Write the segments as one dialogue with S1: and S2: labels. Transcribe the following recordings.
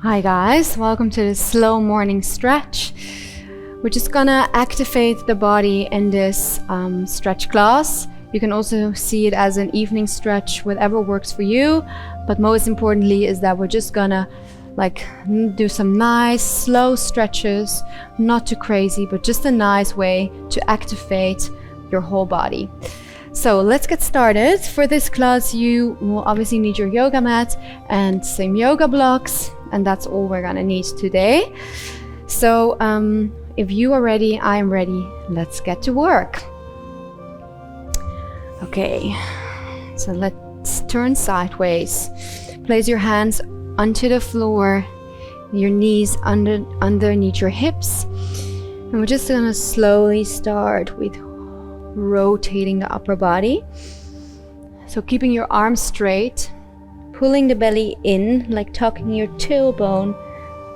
S1: Hi guys, welcome to the slow morning stretch. We're just gonna activate the body in this stretch class. You can also see it as an evening stretch, whatever works for you. But most importantly is that we're just gonna do some nice slow stretches, not too crazy, but just a nice way to activate your whole body. So let's get started. For this class, you will obviously need your yoga mat and some yoga blocks, and that's all we're gonna need today. So if you are ready, I am ready. Let's get to work. Okay, so let's turn sideways. Place your hands onto the floor, your knees underneath your hips. And we're just gonna slowly start with rotating the upper body. So keeping your arms straight, pulling the belly in, like tucking your tailbone,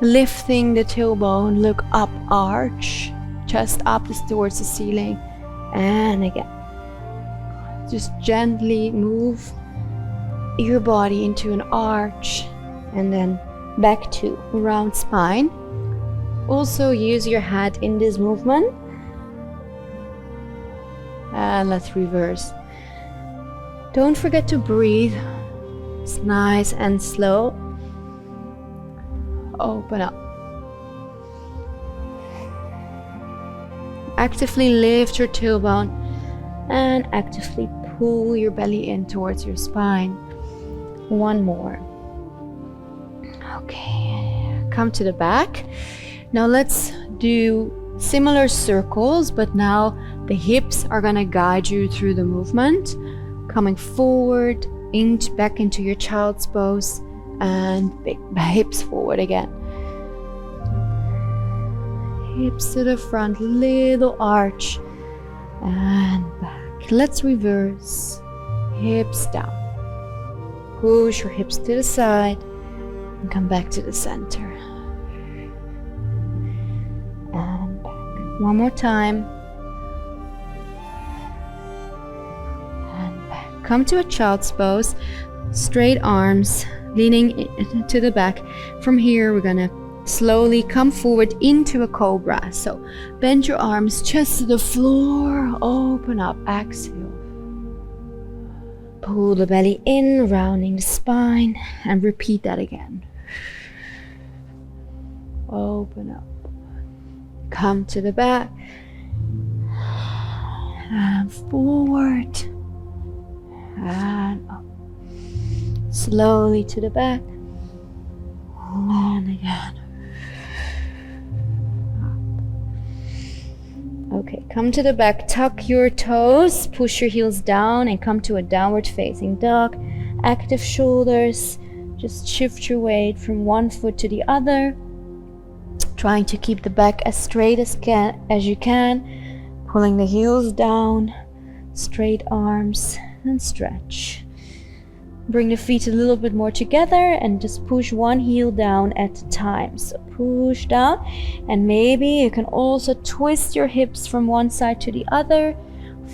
S1: lifting the tailbone, look up, arch, chest up is towards the ceiling, and again. Just gently move your body into an arch and then back to round spine. Also use your head in this movement. And let's reverse. Don't forget to breathe. It's nice and slow. Open up. Actively lift your tailbone and actively pull your belly in towards your spine. One more. Okay, come to the back. Now let's do similar circles, but now the hips are gonna guide you through the movement. Coming forward, back into your child's pose, and big hips forward again. Hips to the front, little arch, and back. Let's reverse. Hips down. Push your hips to the side, and come back to the center. And back. One more time. Come to a child's pose, straight arms, leaning to the back. From here, we're gonna slowly come forward into a cobra. So bend your arms just to the floor, open up, exhale. Pull the belly in, rounding the spine, and repeat that again. Open up. Come to the back, and forward. And up. Slowly to the back. And again. Up. Okay, come to the back. Tuck your toes. Push your heels down and come to a downward facing dog. Active shoulders. Just shift your weight from one foot to the other. Trying to keep the back as straight as you can. Pulling the heels down. Straight arms. And stretch. Bring the feet a little bit more together and just push one heel down at a time. So push down, and maybe you can also twist your hips from one side to the other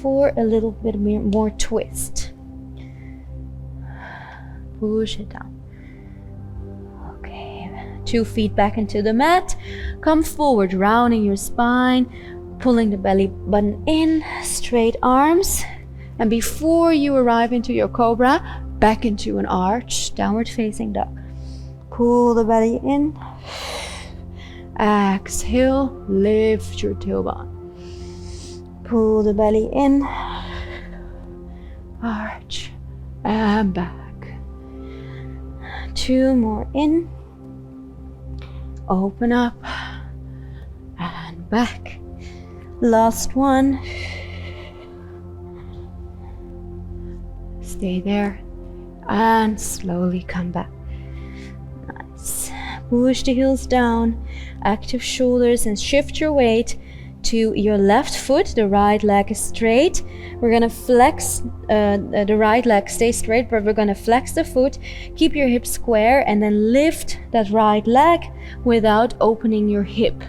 S1: for a little bit more twist. Push it down. Okay, 2 feet back into the mat. Come forward, rounding your spine, pulling the belly button in, straight arms. And before you arrive into your cobra, back into an arch, downward facing dog. Pull the belly in. Exhale, lift your tailbone. Pull the belly in. Arch and back. 2 more in. Open up and back. Last one. Stay there and slowly come back. Nice. Push the heels down, active shoulders, and shift your weight to your left foot. The right leg is straight. We're gonna flex the right leg, stay straight, but we're gonna flex the foot. Keep your hips square and then lift that right leg without opening your hip.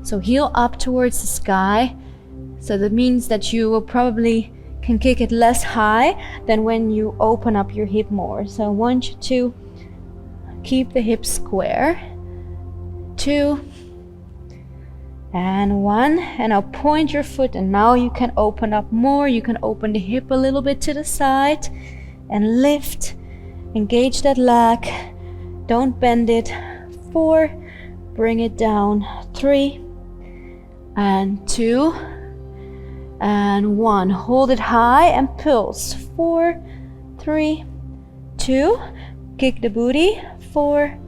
S1: So heel up towards the sky. So that means that you will probably can kick it less high than when you open up your hip more. So I want you to keep the hips square. 2, and 1. And now point your foot, and now you can open up more. You can open the hip a little bit to the side and lift. Engage that leg. Don't bend it. 4, bring it down. 3, and 2, and 1. Hold it high and pulse. 4, 3, 2. Kick the booty. 4,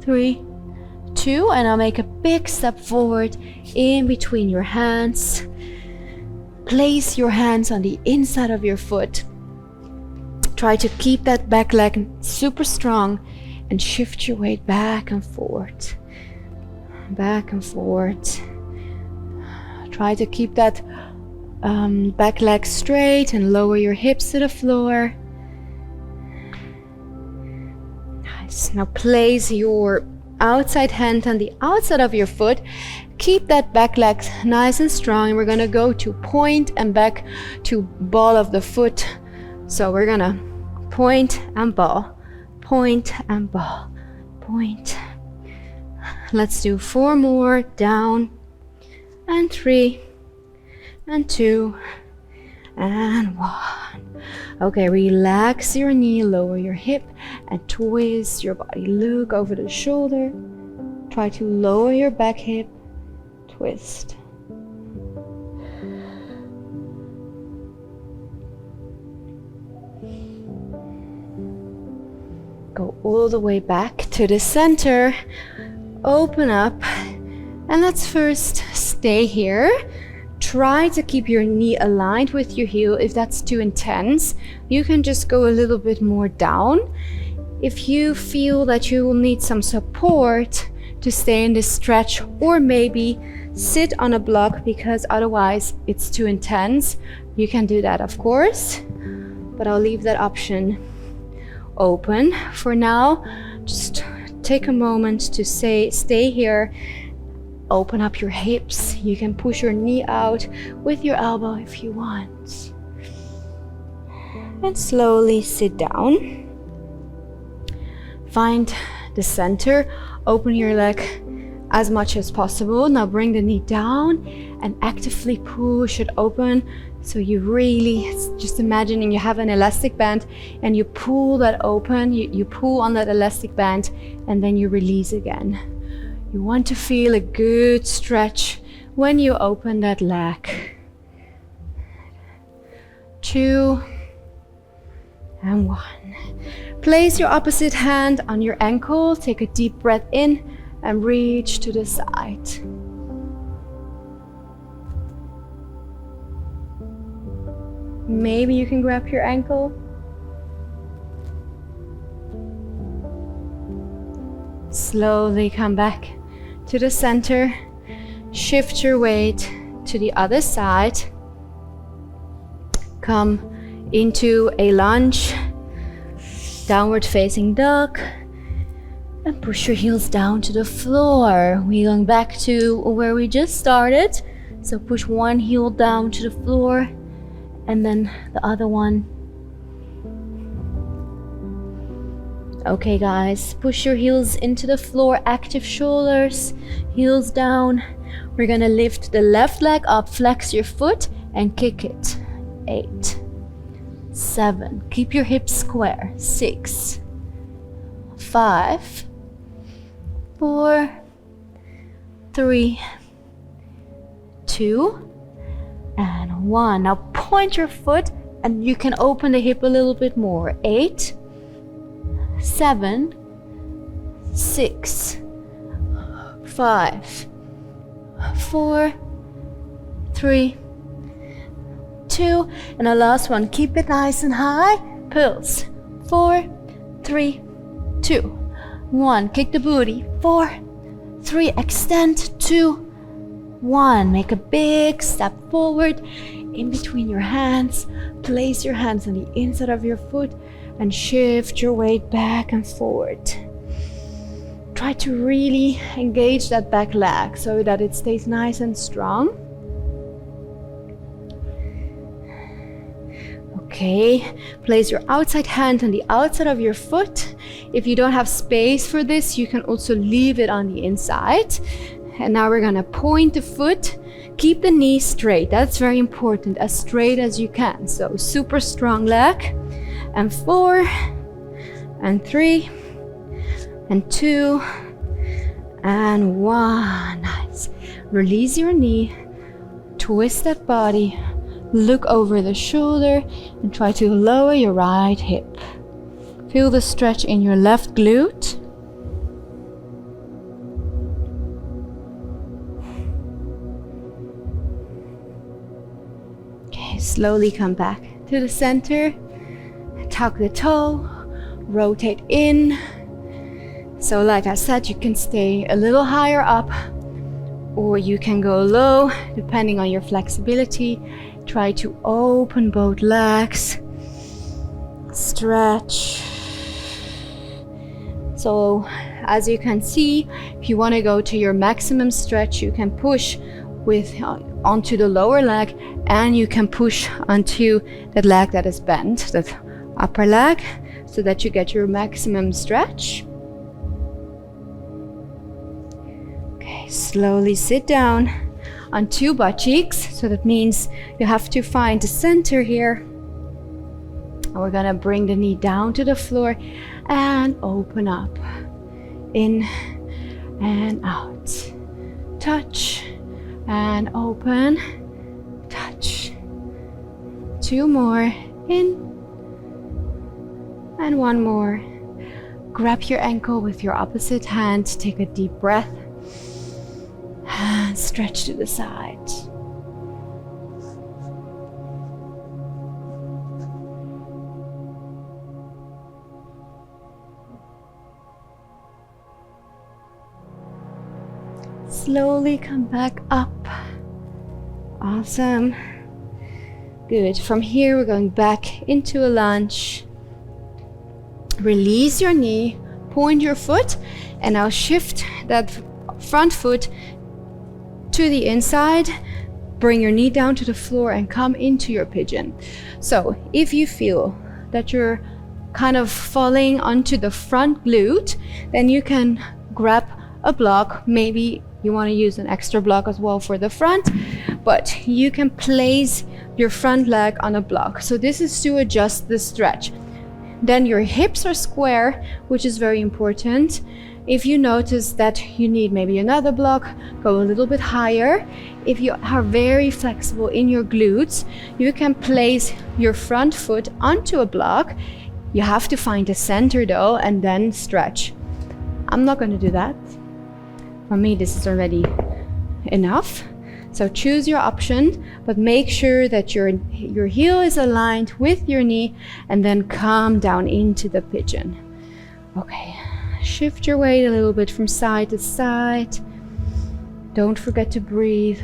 S1: 3, 2. And I'll make a big step forward in between your hands. Place your hands on the inside of your foot. Try to keep that back leg super strong and shift your weight back and forth. Back and forth. Try to keep that back leg straight and lower your hips to the floor. Nice. Now place your outside hand on the outside of your foot. Keep that back leg nice and strong. We're gonna go to point and back to ball of the foot. So we're gonna point and ball, point and ball, point. Let's do 4 more. Down, and 3, and 2, and 1. Okay, relax your knee, lower your hip, and twist your body. Look over the shoulder. Try to lower your back hip. Twist. Go all the way back to the center. Open up. And let's first stay here. Try to keep your knee aligned with your heel. If that's too intense, you can just go a little bit more down. If you feel that you will need some support to stay in this stretch, or maybe sit on a block because otherwise it's too intense, you can do that, of course, but I'll leave that option open. For now, just take a moment to stay here. Open up your hips. You can push your knee out with your elbow if you want. And slowly sit down. Find the center. Open your leg as much as possible. Now bring the knee down and actively push it open. So you really, just imagining you have an elastic band and you pull that open, you pull on that elastic band and then you release again. You want to feel a good stretch when you open that leg. 2, and 1. Place your opposite hand on your ankle. Take a deep breath in and reach to the side. Maybe you can grab your ankle. Slowly come back to the center. Shift your weight to the other side. Come into a lunge, downward facing dog, and push your heels down to the floor. We're going back to where we just started. So push one heel down to the floor and then the other one. Okay guys, push your heels into the floor, active shoulders, heels down. We're gonna lift the left leg up, flex your foot and kick it. 8, 7, keep your hips square. 6, 5, 4, 3, 2, and 1. Now point your foot and you can open the hip a little bit more. 8, 7, 6, 5, 4, 3, 2, and the last one. Keep it nice and high. Pulse. 4, 3, 2, 1. Kick the booty. 4, 3, extend. 2, 1. Make a big step forward in between your hands. Place your hands on the inside of your foot and shift your weight back and forward. Try to really engage that back leg so that it stays nice and strong. Okay, place your outside hand on the outside of your foot. If you don't have space for this, you can also leave it on the inside. And now we're gonna point the foot, keep the knee straight. That's very important, as straight as you can. So super strong leg. And 4, and 3, and 2, and 1. Nice. Release your knee, twist that body, look over the shoulder, and try to lower your right hip. Feel the stretch in your left glute. Okay, slowly come back to the center. Tuck the toe, rotate in. So like I said, you can stay a little higher up, or you can go low, depending on your flexibility. Try to open both legs, stretch. So as you can see, if you want to go to your maximum stretch, you can push onto the lower leg, and you can push onto that leg that is bent, that upper leg, so that you get your maximum stretch. Okay, slowly sit down on 2 butt cheeks. So that means you have to find the center here. And we're gonna bring the knee down to the floor and open up. In and out. Touch and open. Touch. 2 more. In and 1 more. Grab your ankle with your opposite hand. Take a deep breath. And stretch to the side. Slowly come back up. Awesome. Good. From here, we're going back into a lunge. Release your knee, point your foot, and now shift that front foot to the inside. Bring your knee down to the floor and come into your pigeon. So if you feel that you're kind of falling onto the front glute, then you can grab a block. Maybe you want to use an extra block as well for the front, but you can place your front leg on a block. So this is to adjust the stretch. Then your hips are square, which is very important. If you notice that you need maybe another block, go a little bit higher. If you are very flexible in your glutes, you can place your front foot onto a block. You have to find the center though, and then stretch. I'm not going to do that. For me, this is already enough. So choose your option, but make sure that your heel is aligned with your knee, and then come down into the pigeon. Okay, shift your weight a little bit from side to side. Don't forget to breathe.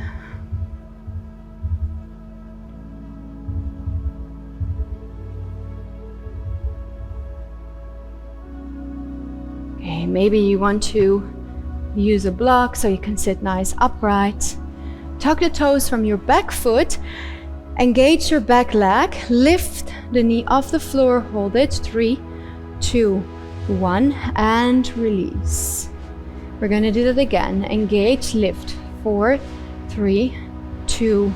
S1: Okay, maybe you want to use a block so you can sit nice upright. Tuck the toes from your back foot, engage your back leg, lift the knee off the floor, hold it, 3, 2, 1, and release. We're gonna do that again. Engage, lift, 4, 3, 2,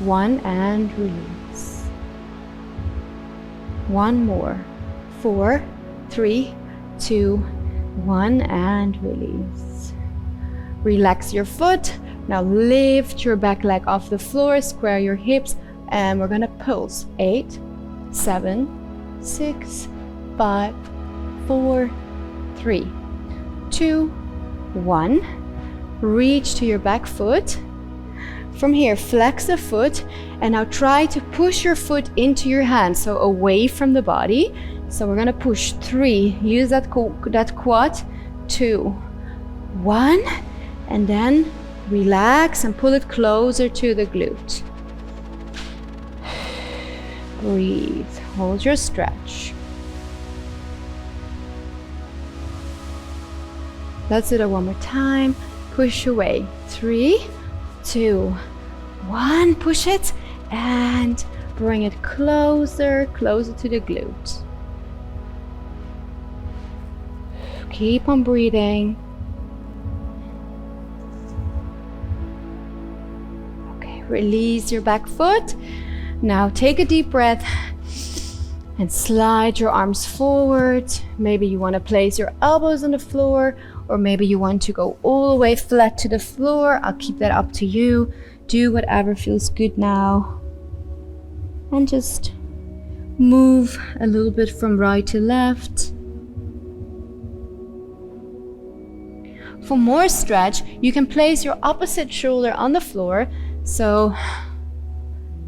S1: 1, and release. 1 more, 4, 3, 2, 1, and release. Relax your foot. Now lift your back leg off the floor, square your hips, and we're gonna pulse. 8, 7, 6, 5, 4, 3, 2, 1. Reach to your back foot. From here, flex the foot, and now try to push your foot into your hand, so away from the body. So we're gonna push 3, use that quad, 2, 1, and then relax and pull it closer to the glute. Breathe, hold your stretch. Let's do that one more time. Push away, 3, 2, 1, push it, and bring it closer to the glute. Keep on breathing. Okay, release your back foot. Now take a deep breath and slide your arms forward. Maybe you want to place your elbows on the floor, or maybe you want to go all the way flat to the floor. I'll keep that up to you. Do whatever feels good now. And just move a little bit from right to left. For more stretch, you can place your opposite shoulder on the floor. So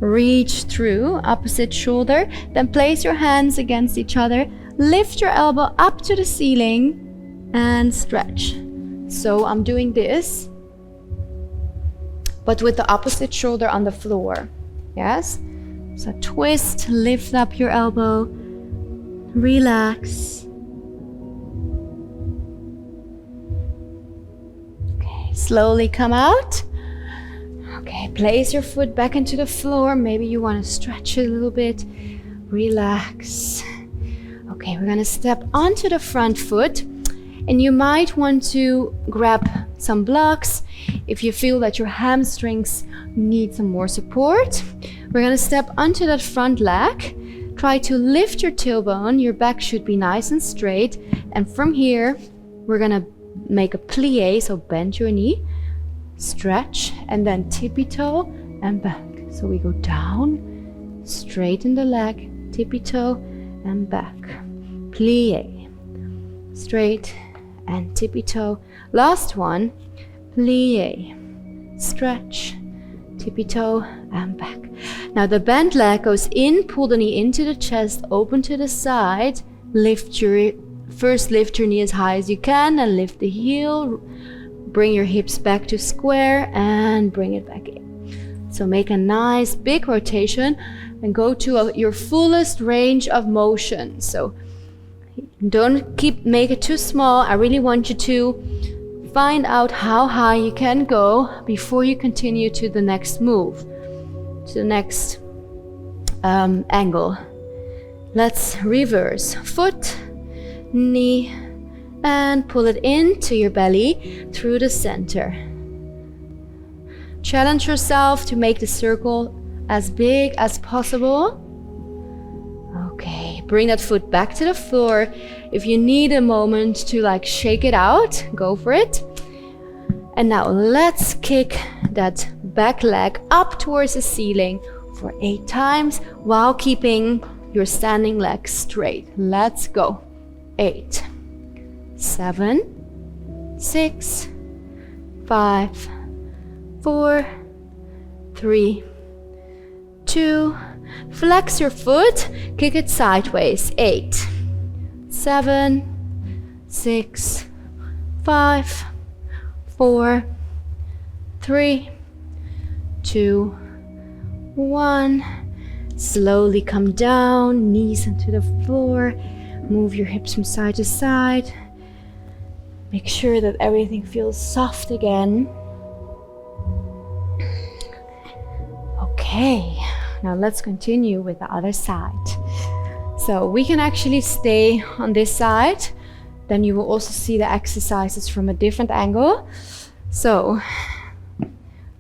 S1: reach through opposite shoulder, then place your hands against each other, lift your elbow up to the ceiling and stretch. So I'm doing this, but with the opposite shoulder on the floor. Yes? So twist, lift up your elbow, relax. Okay, slowly come out. Okay, place your foot back into the floor. Maybe you want to stretch it a little bit. Relax. Okay, we're going to step onto the front foot, and you might want to grab some blocks if you feel that your hamstrings need some more support. We're going to step onto that front leg. Try to lift your tailbone. Your back should be nice and straight. And from here, we're going to make a plie, so bend your knee, stretch, and then tippy toe and back. So we go down, straighten the leg, tippy toe and back. Plie, straight and tippy toe. Last one, plie, stretch, tippy toe and back. Now the bent leg goes in, pull the knee into the chest, open to the side, lift your knee as high as you can and lift the heel. Bring your hips back to square and bring it back in. So make a nice big rotation and go to your fullest range of motion. So don't make it too small. I really want you to find out how high you can go before you continue to the next move, to the next angle. Let's reverse. Foot, knee, and pull it into your belly through the center. Challenge yourself to make the circle as big as possible. Okay, bring that foot back to the floor. If you need a moment to shake it out, go for it. And now let's kick that back leg up towards the ceiling for 8 times while keeping your standing leg straight. Let's go. 8, 7, 6, 5, 4, 3, 2. Flex your foot, kick it sideways. 8, 7, 6, 5, 4, 3, 2, 1. Slowly come down, knees into the floor. Move your hips from side to side. Make sure that everything feels soft again. Okay, now let's continue with the other side. So we can actually stay on this side. Then you will also see the exercises from a different angle. So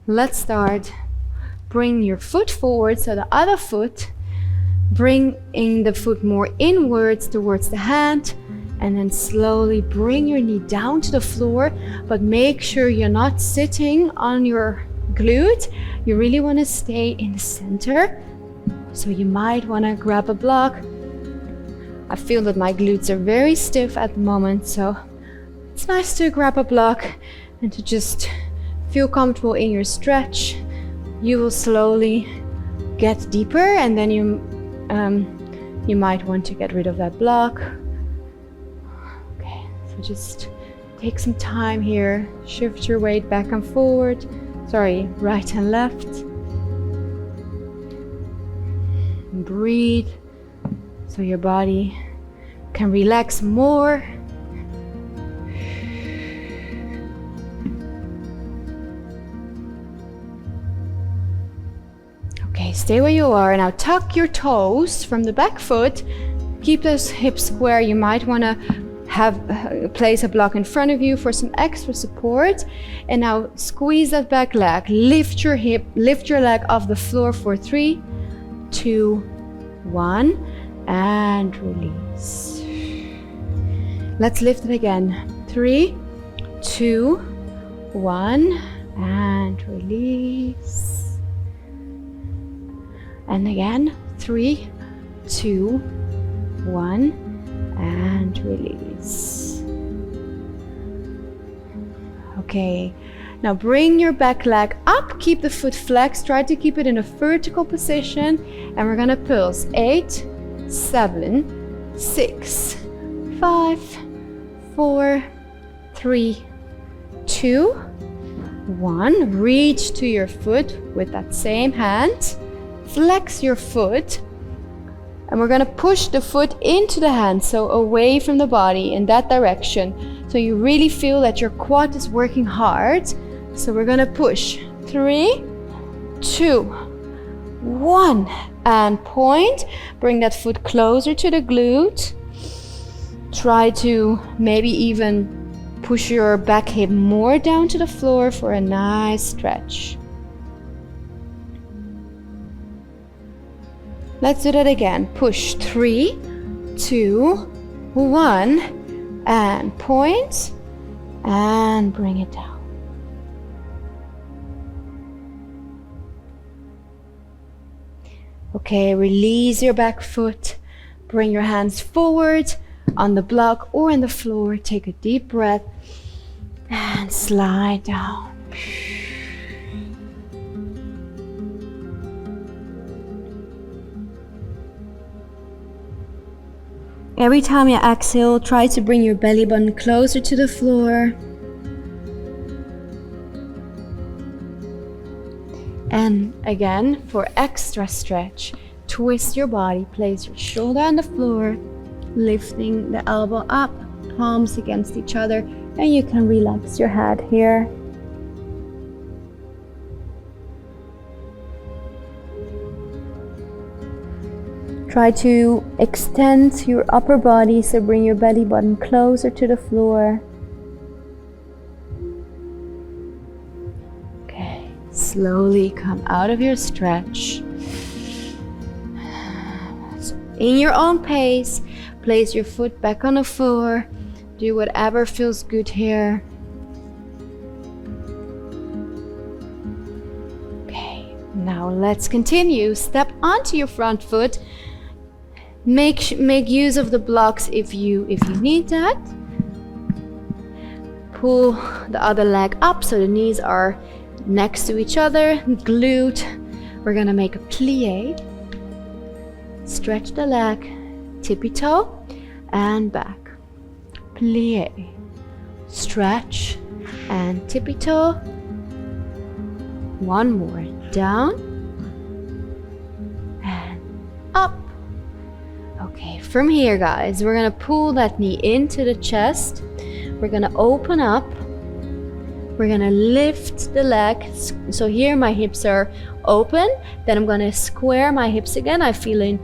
S1: let's start. Bring your foot forward, so the other foot, bringing the foot more inwards towards the hand, and then slowly bring your knee down to the floor, but make sure you're not sitting on your glute. You really want to stay in the center. So you might want to grab a block. I feel that my glutes are very stiff at the moment, so it's nice to grab a block and to just feel comfortable in your stretch. You will slowly get deeper, and then you might want to get rid of that block. Okay, so just take some time here. Shift your weight back and forward. Sorry, right and left. And breathe so your body can relax more. Okay, stay where you are. Now tuck your toes from the back foot. Keep those hips square. You might want to place a block in front of you for some extra support. And now squeeze that back leg, lift your hip, lift your leg off the floor for 3, 2, 1, and release. Let's lift it again. 3, 2, 1, and release. And again, 3, 2, 1, and release. Okay, now bring your back leg up, keep the foot flexed, try to keep it in a vertical position, and we're gonna pulse. 8, 7, 6, 5, 4, 3, 2, 1. Reach to your foot with that same hand. Flex your foot. And we're gonna push the foot into the hand, so away from the body in that direction. So you really feel that your quad is working hard. So we're gonna push. 3, 2, 1. And point. Bring that foot closer to the glute. Try to maybe even push your back hip more down to the floor for a nice stretch. Let's do that again. Push. 3, 2, 1, and point, and bring it down. Okay, release your back foot. Bring your hands forward on the block or on the floor. Take a deep breath and slide down. Every time you exhale, try to bring your belly button closer to the floor. And again, for extra stretch, twist your body, place your shoulder on the floor, lifting the elbow up, palms against each other, and you can relax your head here. Try to extend your upper body, so bring your belly button closer to the floor. Okay, slowly come out of your stretch. So in your own pace, place your foot back on the floor. Do whatever feels good here. Okay, now let's continue. Step onto your front foot. Make use of the blocks if you need that. Pull the other leg up so the knees are next to each other. Glute. We're gonna make a plie. Stretch the leg, tippy toe, and back. Plie. Stretch and tippy toe. One more. Down and up. Okay, from here, guys, we're gonna pull that knee into the chest. We're gonna open up. We're gonna lift the leg. So here my hips are open. Then I'm gonna square my hips again. I'm feeling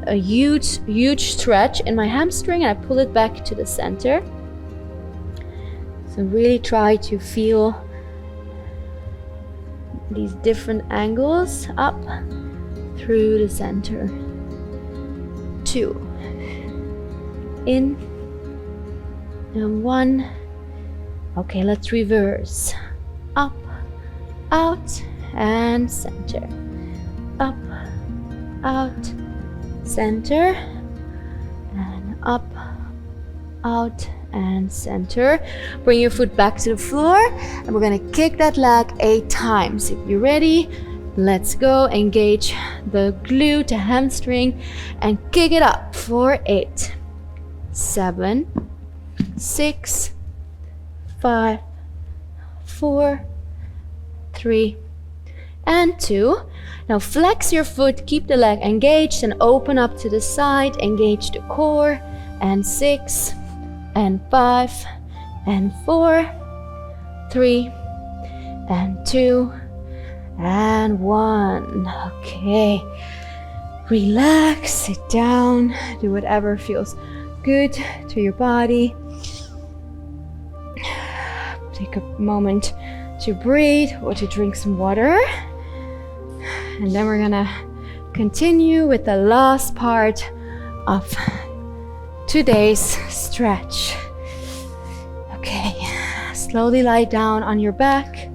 S1: a huge stretch in my hamstring, and I pull it back to the center. So really try to feel these different angles up through the center. 2 in and 1. Okay, let's reverse. Up, out, and center. Up, out, center, and up, out, and center. Bring your foot back to the floor, and we're gonna kick that leg 8 times. If you're ready, let's go. Engage the glute, the hamstring, and kick it up for 8, 7, 6, 5, 4, 3, and 2. Now flex your foot, keep the leg engaged, and open up to the side. Engage the core. And 6, and 5, and 4, 3, and 2, and 1. Okay, relax, sit down, do whatever feels good to your body. take a moment to breathe or to drink some water. And then we're gonna continue with the last part of today's stretch. Okay, slowly lie down on your back.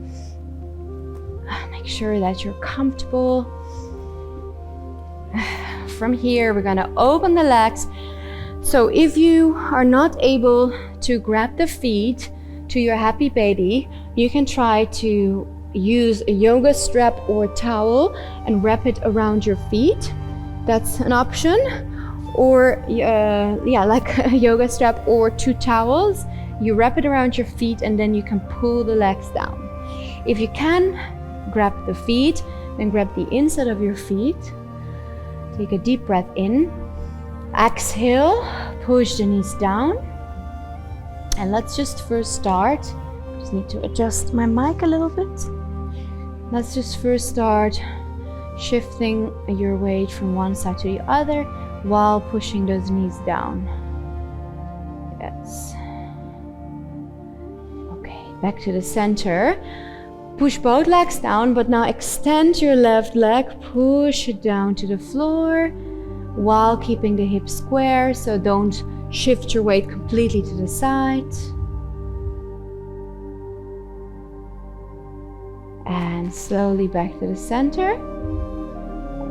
S1: Make sure that you're comfortable. From here, we're gonna open the legs. So if you are not able to grab the feet to your happy baby, you can try to use a yoga strap or a towel and wrap it around your feet. That's an option. Or like a yoga strap or 2 towels. You wrap it around your feet and then you can pull the legs down. If you can grab the feet, then grab the inside of your feet. Take a deep breath in. Exhale, push the knees down. And let's just first start. Just need to adjust my mic a little bit. Let's just first start shifting your weight from one side to the other while pushing those knees down. Yes. Okay, back to the center. Push both legs down, but now extend your left leg, push it down to the floor while keeping the hips square, so don't shift your weight completely to the side. And slowly back to the center.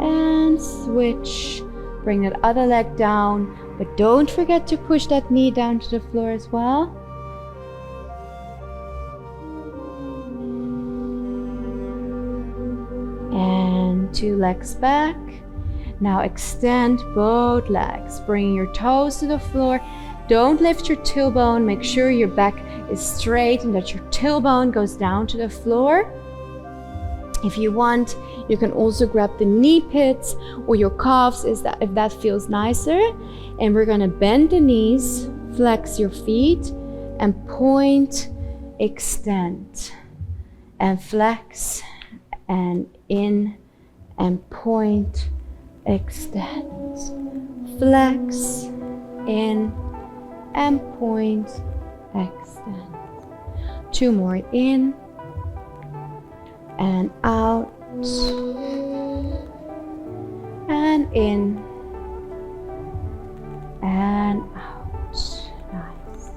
S1: And switch. Bring that other leg down, but don't forget to push that knee down to the floor as well. And 2 legs back. Now extend both legs, bringing your toes to the floor. Don't lift your tailbone. Make sure your back is straight and that your tailbone goes down to the floor. If you want, you can also grab the knee pits or your calves if that feels nicer. And we're gonna bend the knees, flex your feet, and point, extend, and flex, and in, and point, extend, flex, in, and point, extend. 2 more, in, and out, and in, and out. Nice.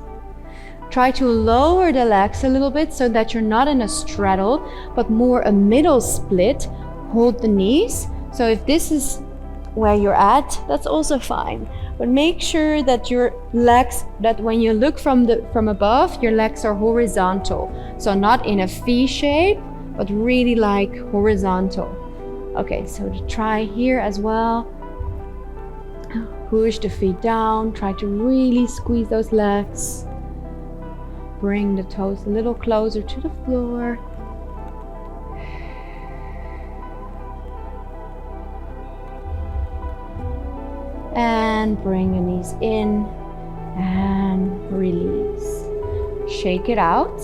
S1: Try to lower the legs a little bit so that you're not in a straddle, but more a middle split. Hold the knees. So if this is where you're at, that's also fine. But make sure that your legs, that when you look from above, your legs are horizontal. So not in a V shape, but really like horizontal. Okay, so to try here as well. Push the feet down, try to really squeeze those legs. Bring the toes a little closer to the floor. And bring the knees in and release. Shake it out.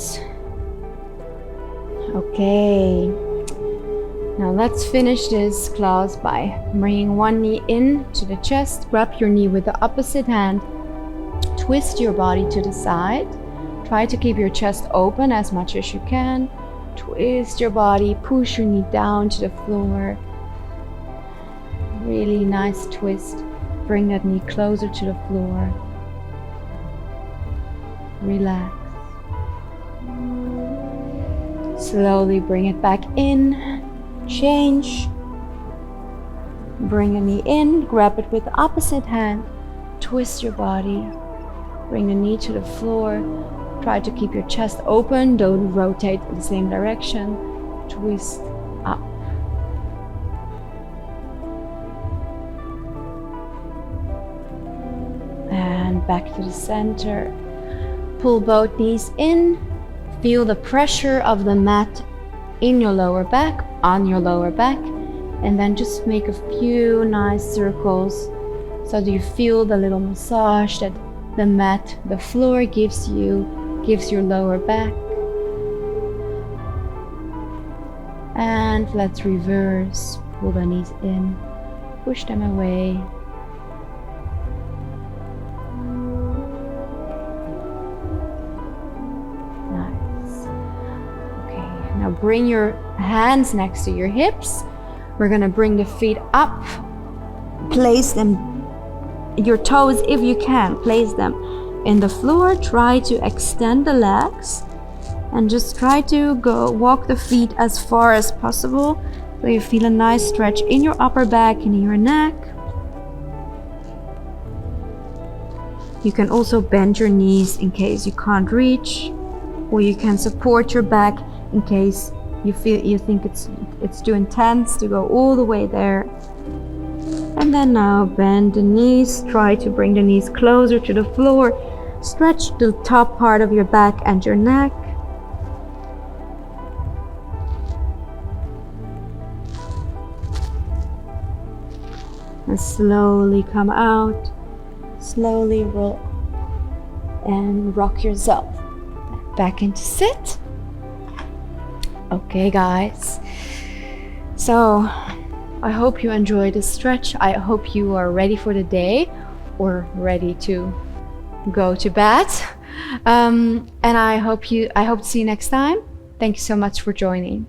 S1: Okay. Now let's finish this class by bringing one knee in to the chest. Grab your knee with the opposite hand. Twist your body to the side. Try to keep your chest open as much as you can. Twist your body, push your knee down to the floor. Really nice twist. Bring that knee closer to the floor. Relax. Slowly bring it back in. Change. Bring the knee in, grab it with the opposite hand. Twist your body. Bring the knee to the floor. Try to keep your chest open. Don't rotate in the same direction. Twist up. And back to the center. Pull both knees in. Feel the pressure of the mat in your lower back, on your lower back. And then just make a few nice circles so that you feel the little massage that the mat, the floor gives your lower back. And let's reverse. Pull the knees in, push them away. Nice. bring your hands next to your hips. We're gonna bring the feet up. Place them, your toes if you can, place them in the floor. Try to extend the legs and just try to walk the feet as far as possible so you feel a nice stretch in your upper back and in your neck. You can also bend your knees in case you can't reach, or you can support your back in case you think it's too intense to go all the way there. And then now bend the knees, try to bring the knees closer to the floor. Stretch the top part of your back and your neck. And slowly come out. Slowly roll and rock yourself back into sit. Okay, guys. So I hope you enjoyed this stretch. I hope you are ready for the day or ready to go to bed. And I hope to see you next time. Thank you so much for joining.